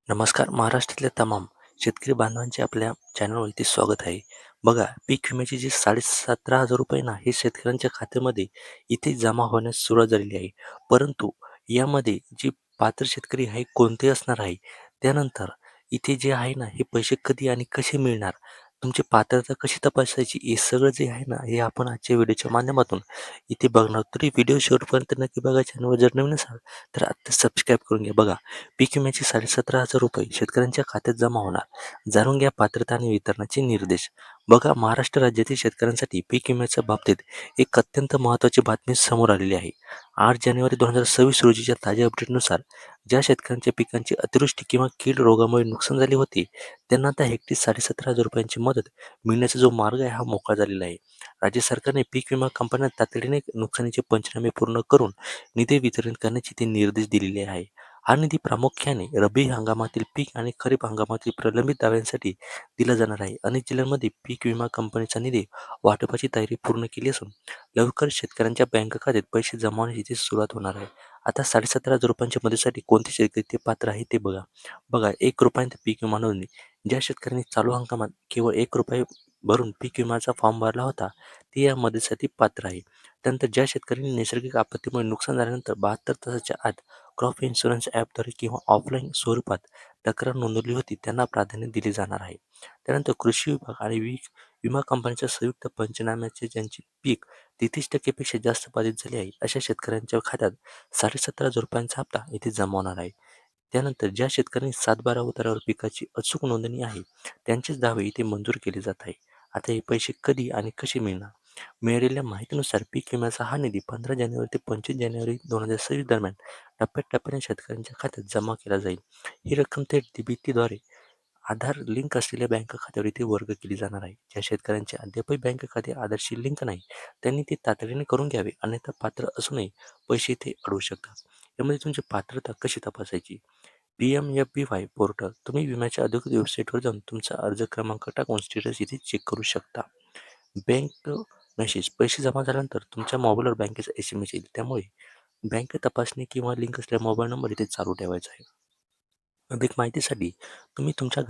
नमस्कार. महाराष्ट्रातल्या तमाम शेतकरी बांधवांचे आपल्या चॅनलवरती स्वागत आहे. बघा, पीक विम्याचे जे ₹17,500 ना, हे शेतकऱ्यांच्या खात्यामध्ये इथे जमा होण्यास सुरुवात झालेली आहे. परंतु यामध्ये जे पात्र शेतकरी आहे कोणते असणार आहे, त्यानंतर इथे जे आहे ना, हे पैसे कधी आणि कसे मिळणार, तुमची पात्रता कशी तपासायची, हे सगळं जे आहे ना, हे आपण आजच्या व्हिडिओच्या माध्यमातून इथे बघणार. तरी व्हिडिओ शेवटपर्यंत नक्की बघा. चॅनलवर जर नवीन असाल तर आत्ता सबस्क्राईब करून घ्या. बघा, पीक विम्याचे ₹17,500 शेतकऱ्यांच्या खात्यात जमा होणार. जाणून घ्या पात्रता आणि वितरणाचे निर्देश. बघा, महाराष्ट्र राज्यातील शेतकऱ्यांसाठी पीक विम्याच्या बाबतीत एक अत्यंत महत्त्वाची बातमी समोर आलेली आहे. 8 जानेवारी 2026 रोजीच्या ताज्या अपडेटनुसार ज्या शेतकऱ्यांच्या पिकांची अतिवृष्टी किंवा कीड रोगामुळे नुकसान झाले होते, त्यांना आता हेक्टरी ₹17,500 मदत मिळण्याचा जो मार्ग आहे हा मोकळा झालेला आहे. राज्य सरकारने पीक विमा कंपन्यांना तातडीने नुकसानीचे पंचनामे पूर्ण करून निधी वितरित करण्याचे ते निर्देश दिलेले आहे. हा निधी प्रामुख्याने रब्बी हंगामातील पीक आणि खरीप हंगामातील प्रलंबित दाव्यांसाठी दिला जाणार आहे. अनेक जिल्ह्यांमध्ये पीक विमा कंपनीचा निधी वाटपाची तयारी पूर्ण केली असून लवकर शेतकऱ्यांच्या बँक खात्यात पैसे जमा होण्याची सुरुवात होणार आहे. आता ₹17,500 मदतीसाठी कोणते शेतकरी ते पात्र आहे ते बघा. बघा, ₹1 पीक विमा नोंदणी. ज्या शेतकऱ्यांनी चालू हंगामात केवळ ₹1 भरून पीक विम्याचा फॉर्म भरला होता, ते या मदतीसाठी पात्र आहे. त्यानंतर ज्या शेतकऱ्यांनी नैसर्गिक आपत्तीमुळे नुकसान झाल्यानंतर 72 तासाच्या आत क्रॉप इन्शुरन्स ॲपद्वारे किंवा ऑफलाईन स्वरूपात तक्रार नोंदवली होती, त्यांना प्राधान्य दिले जाणार आहे. त्यानंतर कृषी विभाग आणि विमा कंपन्यांच्या संयुक्त पंचनाम्याचे ज्यांचे पीक 33% पेक्षा जास्त बाधित झाले आहे, अशा शेतकऱ्यांच्या खात्यात ₹17,500 हप्ता इथे जमा होणार आहे. त्यानंतर ज्या शेतकऱ्यांनी 7/12 उतारावर पिकाची अचूक नोंदणी आहे, त्यांचेच दावे इथे मंजूर केले जात आहे. आता हे पैसे कधी आणि कसे मिळणार? मिळालेल्या माहितीनुसार पीक विम्याचा हा निधी 15 जानेवारी ते 25 जानेवारी 2026 दरम्यान टप्प्याटप्प्याने शेतकऱ्यांच्या खात्यात जमा केला जाईल. ही रक्कम थेट डीबीटीद्वारे आधार लिंक असलेल्या बँक खात्यावर इथे वर्ग केली जाणार आहे. ज्या शेतकऱ्यांचे अद्यापही बँक खाते आधारशी लिंक नाही, त्यांनी ते तातडीने करून घ्यावे, अन्यथा पात्र असूनही पैसे इथे अडवू शकतात. यामध्ये तुमची पात्रता कशी तपासायची? PMFBY portal. तुम्ही विम्याच्या अधिकृत वेबसाईटवर जाऊन तुमचा अर्ज क्रमांक टाकून स्टेटस इथे चेक करू शकता. Bank message. पैसे जमा झाल्यानंतर तुमच्या मोबाईलवर बँकेचा SMS येईल. त्यामुळे बँक तपासणी किंवा लिंक असलेला मोबाईल नंबर इथे चालू ठेवायचा आहे. अधिक माहितीसाठी तुम्ही तुमच्या